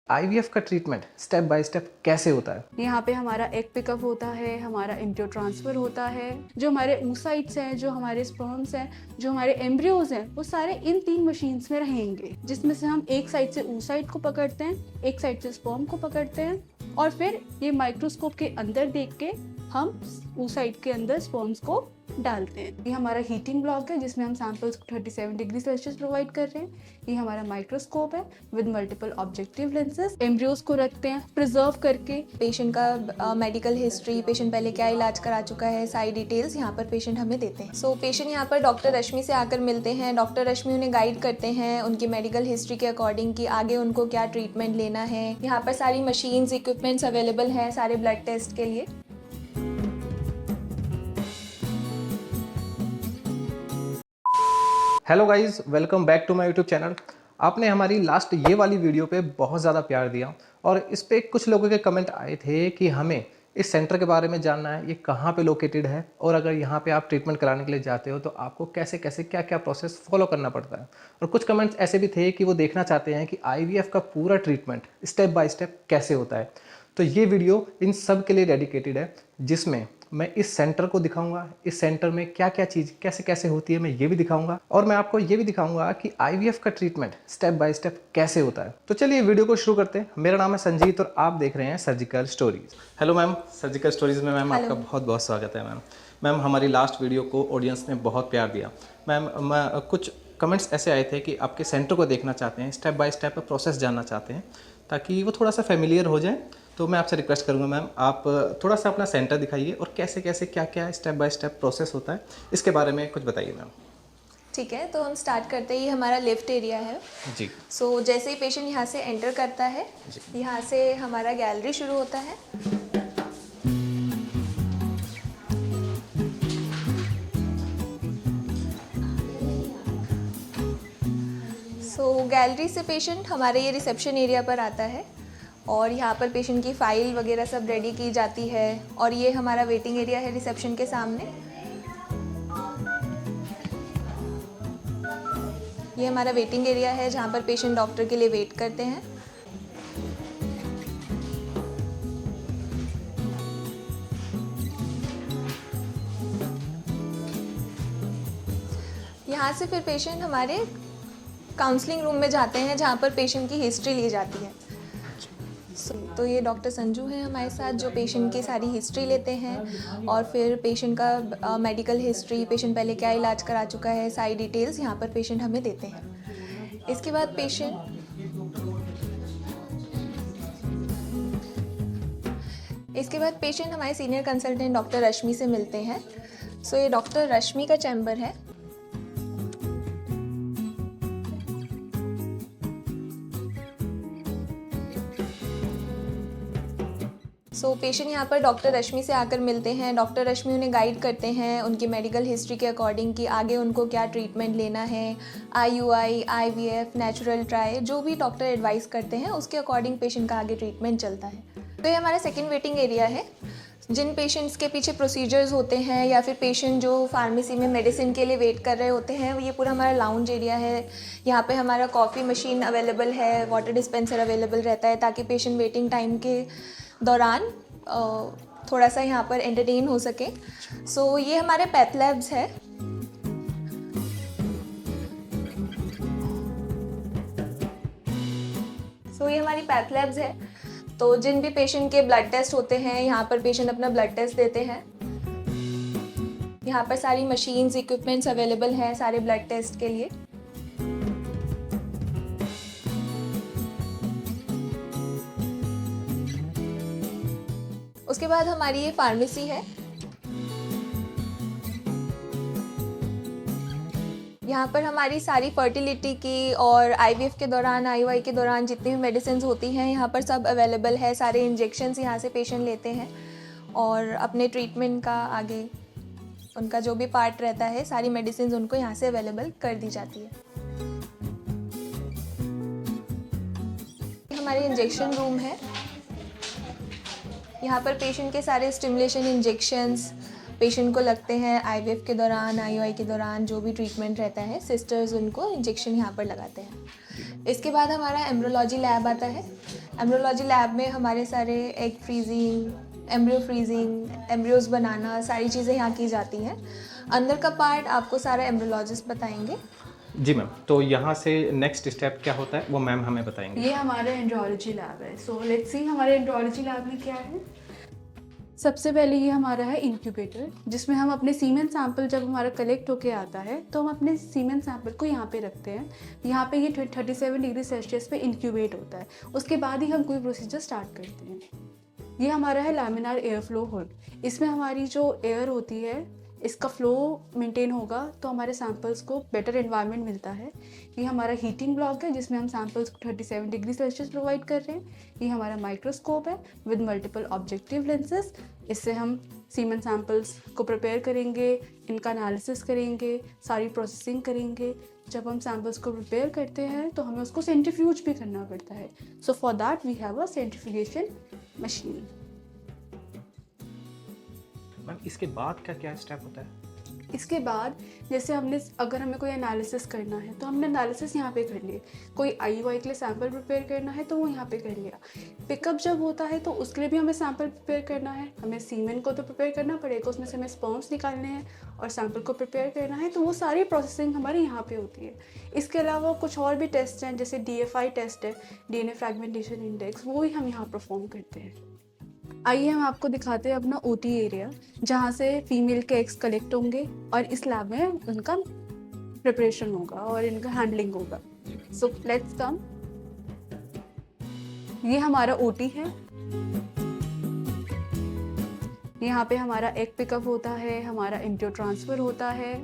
IVF का treatment step by step कैसे होता है? यहाँ पे हमारा एग पिकअप होता है, हमारा एम्ब्रियो ट्रांसफ़र होता है, जो हमारे oocytes हैं, जो हमारे स्पर्म्स हैं, जो हमारे एम्ब्रियोज हैं, वो सारे इन 3 मशीन्स में रहेंगे, जिसमें से हम एक साइड से oocyte को पकड़ते हैं, एक साइड से स्पर्म को पकड़ते हैं और फिर ये माइक्रोस्कोप के अंदर देख के हम oocyte के अंदर स्पर्म्स को डालते हैं। ये हमारा हीटिंग ब्लॉक है जिसमें हम सैंपल्स को 37 डिग्री सेल्सियस प्रोवाइड कर रहे हैं। ये हमारा माइक्रोस्कोप है with multiple objective lenses. Embryos को रखते हैं प्रिजर्व करके। पेशेंट का मेडिकल हिस्ट्री, पेशेंट पहले क्या इलाज करा चुका है, सारी डिटेल्स यहाँ पर पेशेंट हमें देते हैं। पेशेंट यहाँ पर डॉक्टर रश्मि से आकर मिलते हैं। डॉक्टर रश्मि उन्हें गाइड करते हैं उनकी मेडिकल हिस्ट्री के अकॉर्डिंग कि आगे उनको क्या ट्रीटमेंट लेना है। यहाँ पर सारी मशीन्स, इक्विपमेंट्स अवेलेबल हैं सारे ब्लड टेस्ट के लिए। Hello guys, welcome back to my YouTube channel. आपने हमारी लास्ट ये वाली वीडियो पे बहुत ज़्यादा प्यार दिया और इस पे कुछ लोगों के कमेंट आए थे कि हमें इस सेंटर के बारे में जानना है, ये कहाँ पे लोकेटेड है और अगर यहाँ पे आप ट्रीटमेंट कराने के लिए जाते हो तो आपको कैसे कैसे क्या क्या प्रोसेस फॉलो करना पड़ता है। और कुछ कमेंट्स ऐसे भी थे कि वो देखना चाहते हैं कि आईवीएफ का पूरा ट्रीटमेंट स्टेप बाय स्टेप कैसे होता है। तो ये वीडियो इन सब के लिए डेडिकेटेड है, जिसमें मैं इस सेंटर को दिखाऊंगा, इस सेंटर में क्या क्या चीज़ कैसे कैसे होती है मैं ये भी दिखाऊंगा और मैं आपको ये भी दिखाऊंगा कि आईवीएफ का ट्रीटमेंट स्टेप बाय स्टेप कैसे होता है। तो चलिए वीडियो को शुरू करते हैं। मेरा नाम है संजीत और आप देख रहे हैं surgical stories. Hello ma'am, surgical stories में मैम आपका बहुत बहुत स्वागत है। मैम हमारी लास्ट वीडियो को ऑडियंस ने बहुत प्यार दिया। मैम कुछ कमेंट्स ऐसे आए थे कि आपके सेंटर को देखना चाहते हैं, स्टेप बाय स्टेप प्रोसेस जानना चाहते हैं ताकि वो थोड़ा सा फेमिलियर हो जाए। तो मैं आपसे रिक्वेस्ट करूंगा मैम, आप थोड़ा सा अपना सेंटर दिखाइए और कैसे कैसे क्या क्या स्टेप बाय स्टेप प्रोसेस होता है इसके बारे में कुछ बताइए मैम। ठीक है, तो हम स्टार्ट करते ही हमारा लिफ्ट एरिया है जी। जैसे ही पेशेंट यहाँ से एंटर करता है, यहाँ से हमारा गैलरी शुरू होता है। गैलरी से पेशेंट हमारे ये रिसेप्शन एरिया पर आता है और यहाँ पर पेशेंट की फ़ाइल वगैरह सब रेडी की जाती है और ये हमारा वेटिंग एरिया है रिसेप्शन के सामने। ये हमारा वेटिंग एरिया है जहाँ पर पेशेंट डॉक्टर के लिए वेट करते हैं। यहाँ से फिर पेशेंट हमारे काउंसलिंग रूम में जाते हैं जहाँ पर पेशेंट की हिस्ट्री ली जाती है। तो ये डॉक्टर संजू हैं हमारे साथ जो पेशेंट की सारी हिस्ट्री लेते हैं और फिर पेशेंट का मेडिकल हिस्ट्री, पेशेंट पहले क्या इलाज करा चुका है, सारी डिटेल्स यहाँ पर पेशेंट हमें देते हैं। इसके बाद पेशेंट हमारे सीनियर कंसल्टेंट डॉक्टर रश्मि से मिलते हैं। ये डॉक्टर रश्मि का चैम्बर है। पेशेंट यहाँ पर डॉक्टर रश्मि से आकर मिलते हैं। डॉक्टर रश्मि उन्हें गाइड करते हैं उनकी मेडिकल हिस्ट्री के अकॉर्डिंग कि आगे उनको क्या ट्रीटमेंट लेना है। आईयूआई, आईवीएफ, नेचुरल ट्राई, जो भी डॉक्टर एडवाइस करते हैं उसके अकॉर्डिंग पेशेंट का आगे ट्रीटमेंट चलता है। तो ये हमारा सेकेंड वेटिंग एरिया है। जिन पेशेंट्स के पीछे प्रोसीजर्स होते हैं या फिर पेशेंट जो फार्मेसी में मेडिसिन के लिए वेट कर रहे होते हैं, ये पूरा हमारा लाउंज एरिया है। यहाँ पे हमारा कॉफ़ी मशीन अवेलेबल है, वाटर डिस्पेंसर अवेलेबल रहता है ताकि पेशेंट वेटिंग टाइम के दौरान थोड़ा सा यहाँ पर एंटरटेन हो सके। ये हमारे पैथ लैब्स है। ये हमारी पैथ लैब्स है। जिन भी पेशेंट के ब्लड टेस्ट होते हैं यहाँ पर पेशेंट अपना ब्लड टेस्ट देते हैं। यहाँ पर सारी मशीन्स, इक्विपमेंट्स अवेलेबल हैं सारे ब्लड टेस्ट के लिए। उसके बाद हमारी ये फार्मेसी है। यहाँ पर हमारी सारी फर्टिलिटी की और आईवीएफ के दौरान, आईयूआई के दौरान जितनी भी मेडिसिन होती हैं यहाँ पर सब अवेलेबल है। सारे इंजेक्शन्स यहाँ से पेशेंट लेते हैं और अपने ट्रीटमेंट का आगे उनका जो भी पार्ट रहता है सारी मेडिसिन उनको यहाँ से अवेलेबल कर दी जाती है। हमारे इंजेक्शन रूम है। यहाँ पर पेशेंट के सारे स्टिमुलेशन इंजेक्शंस पेशेंट को लगते हैं आईवीएफ के दौरान, आईयूआई के दौरान जो भी ट्रीटमेंट रहता है सिस्टर्स उनको इंजेक्शन यहाँ पर लगाते हैं। इसके बाद हमारा एम्ब्रोलॉजी लैब आता है। एम्ब्रियोलॉजी लैब में हमारे सारे egg freezing, embryo freezing, embryos बनाना, सारी चीज़ें यहाँ की जाती हैं। अंदर का पार्ट आपको सारा एम्ब्रियोलॉजिस्ट बताएंगे। जी मैम, तो यहाँ से नेक्स्ट स्टेप क्या होता है वो मैम हमें बताएंगे। ये हमारा एंड्रोलॉजी लैब है। सो लेट्स सी हमारे एंड्रोलॉजी लैब में क्या है। सबसे पहले ये हमारा है इंक्यूबेटर, जिसमें हम अपने सीमेन सैंपल जब हमारा कलेक्ट होके आता है तो हम अपने सीमेन सैंपल को यहाँ पे रखते हैं। यहाँ पे ये 37 डिग्री सेल्सियस पे इंक्यूबेट होता है। उसके बाद ही हम कोई प्रोसीजर स्टार्ट करते हैं। ये हमारा है लैमिनार एयर फ्लो हुड। इसमें हमारी जो एयर होती है इसका फ्लो मेंटेन होगा तो हमारे सैंपल्स को बेटर एनवायरनमेंट मिलता है। ये हमारा हीटिंग ब्लॉक है जिसमें हम सैंपल्स को 37 डिग्री सेल्सियस प्रोवाइड कर रहे हैं। ये हमारा माइक्रोस्कोप है विद मल्टीपल ऑब्जेक्टिव लेंसेज। इससे हम सीमेन सैंपल्स को प्रिपेयर करेंगे, इनका एनालिसिस करेंगे, सारी प्रोसेसिंग करेंगे। जब हम सैंपल्स को प्रिपेयर करते हैं तो हमें उसको सेंट्रीफ्यूज भी करना पड़ता है। So for that we have a centrifugation machine. Ma'am इसके बाद का क्या स्टेप होता है? इसके बाद जैसे अगर हमें कोई एनालिसिस करना है तो हमने एनालिसिस यहाँ पे कर लिए। कोई IUI के लिए सैंपल प्रिपेयर करना है तो वो यहाँ पे कर लिया। पिकअप जब होता है तो उसके लिए भी हमें सैंपल प्रिपेयर करना है। हमें सीमेन को तो प्रिपेयर करना पड़ेगा, उसमें से हमें स्पर्म्स निकालने हैं और सैंपल को प्रिपेयर करना है। तो वो सारी प्रोसेसिंग हमारे यहाँ पे होती है। इसके अलावा कुछ और भी टेस्ट हैं, जैसे DFI टेस्ट है, DNA फ्रेगमेंटेशन इंडेक्स, वो भी हम यहाँ परफॉर्म करते हैं। आइए हम आपको दिखाते हैं अपना OT एरिया, जहाँ से फीमेल के एग्स कलेक्ट होंगे और इस लैब में उनका प्रिपरेशन होगा और इनका हैंडलिंग होगा। So let's come. ये हमारा OT है। यहाँ पे हमारा एग पिकअप होता है, हमारा एम्ब्रियो ट्रांसफर होता है।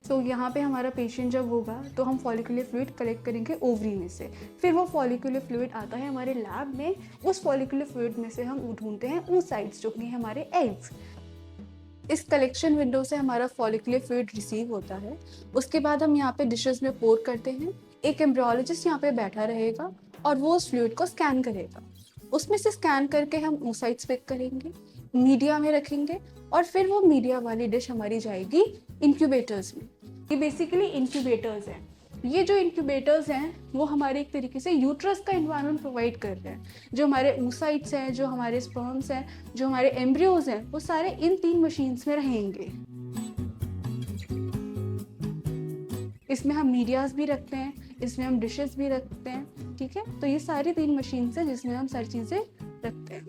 तो यहाँ पे हमारा पेशेंट जब होगा तो हम फॉलिकुलर फ्लूइड कलेक्ट करेंगे ओवरी में से। फिर वो फॉलिकुलर फ्लूइड आता है हमारे लैब में। उस फॉलिकुलर फ्लूइड में से हम ढूंढते हैं oocytes, जो कि हमारे एग्स। इस कलेक्शन विंडो से हमारा फॉलिकुलर फ्लूइड रिसीव होता है। उसके बाद हम यहाँ पे डिशेस में पोर करते हैं। एक एम्ब्रियोलॉजिस्ट यहाँ पे बैठा रहेगा और वो उस फ्लूइड को स्कैन करेगा। उसमें से स्कैन करके हम oocytes पिक करेंगे, मीडिया में रखेंगे और फिर वो मीडिया वाली डिश हमारी जाएगी इंक्यूबेटर्स में। ये बेसिकली इंक्यूबेटर्स हैं। ये जो इंक्यूबेटर्स हैं वो हमारे एक तरीके से यूट्रस का एनवायरनमेंट प्रोवाइड कर रहे हैं। जो हमारे oocytes हैं, जो हमारे स्पर्म्स हैं, जो हमारे एम्ब्रियोज हैं, वो सारे इन 3 मशीन्स में रहेंगे। इसमें हम मीडियाज भी रखते हैं, इसमें हम डिशेस भी रखते हैं। ठीक है, तो ये सारी 3 मशीन्स हैं जिसमें हम सारी चीज़ें रखते हैं।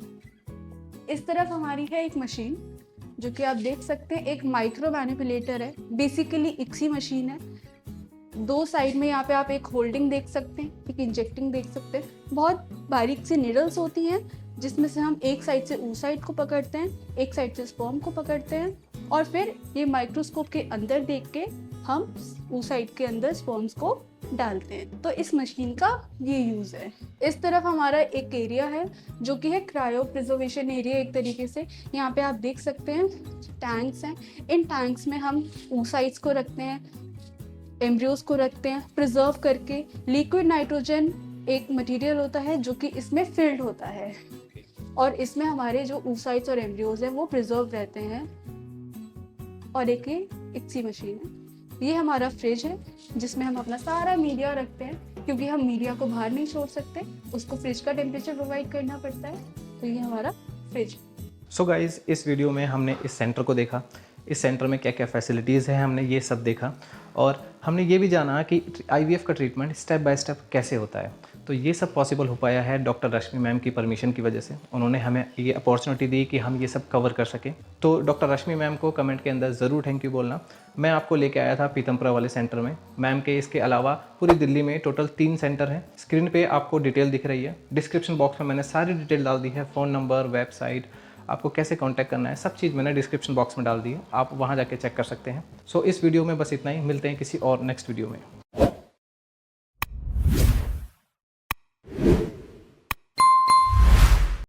इस तरफ हमारी है एक मशीन जो कि आप देख सकते हैं, एक माइक्रो मैनिपुलेटर है। बेसिकली इक्सी मशीन है। 2 साइड में यहाँ पे आप एक होल्डिंग देख सकते हैं, एक इंजेक्टिंग देख सकते हैं। बहुत बारीक सी निडल्स होती हैं जिसमें से हम एक साइड से oocyte को पकड़ते हैं, एक साइड से स्पर्म को पकड़ते हैं और फिर ये माइक्रोस्कोप के अंदर देख के हम oocyte के अंदर स्पर्म्स को डालते हैं। तो इस मशीन का ये यूज़ है। इस तरफ हमारा एक एरिया है जो कि है क्रायो प्रिजर्वेशन एरिया एक तरीके से। यहाँ पे आप देख सकते हैं टैंक्स हैं। इन टैंक्स में हम oocytes को रखते हैं, एम्ब्रियोज को रखते हैं प्रिजर्व करके। लिक्विड नाइट्रोजन एक मटेरियल होता है जो कि इसमें फिल्ड होता है और इसमें हमारे जो oocytes और एम्ब्रियोज हैं वो प्रिजर्व रहते हैं। और एक इक्सी मशीन है। ये हमारा फ्रिज है जिसमें हम अपना सारा मीडिया रखते हैं, क्योंकि हम मीडिया को बाहर नहीं छोड़ सकते, उसको फ्रिज का टेम्परेचर प्रोवाइड करना पड़ता है। तो ये हमारा फ्रिज। सो गाइज, इस वीडियो में हमने इस सेंटर को देखा। इस सेंटर में क्या क्या फैसिलिटीज़ हैं हमने ये सब देखा और हमने ये भी जाना कि IVF का ट्रीटमेंट स्टेप बाय स्टेप कैसे होता है। तो ये सब पॉसिबल हो पाया है डॉक्टर रश्मि मैम की परमिशन की वजह से। उन्होंने हमें ये अपॉर्चुनिटी दी कि हम ये सब कवर कर सकें। तो डॉक्टर रश्मि मैम को कमेंट के अंदर ज़रूर थैंक यू बोलना। मैं आपको लेके आया था पीतमपुरा वाले सेंटर में। मैम के इसके अलावा पूरी दिल्ली में टोटल 3 सेंटर हैं। स्क्रीन पे आपको डिटेल दिख रही है। डिस्क्रिप्शन बॉक्स में मैंने सारी डिटेल डाल दी है, फ़ोन नंबर, वेबसाइट, आपको कैसे कांटेक्ट करना है, सब चीज़ मैंने डिस्क्रिप्शन बॉक्स में डाल दी है। आप वहाँ जाके चेक कर सकते हैं। सो इस वीडियो में बस इतना ही। मिलते हैं किसी और नेक्स्ट वीडियो में।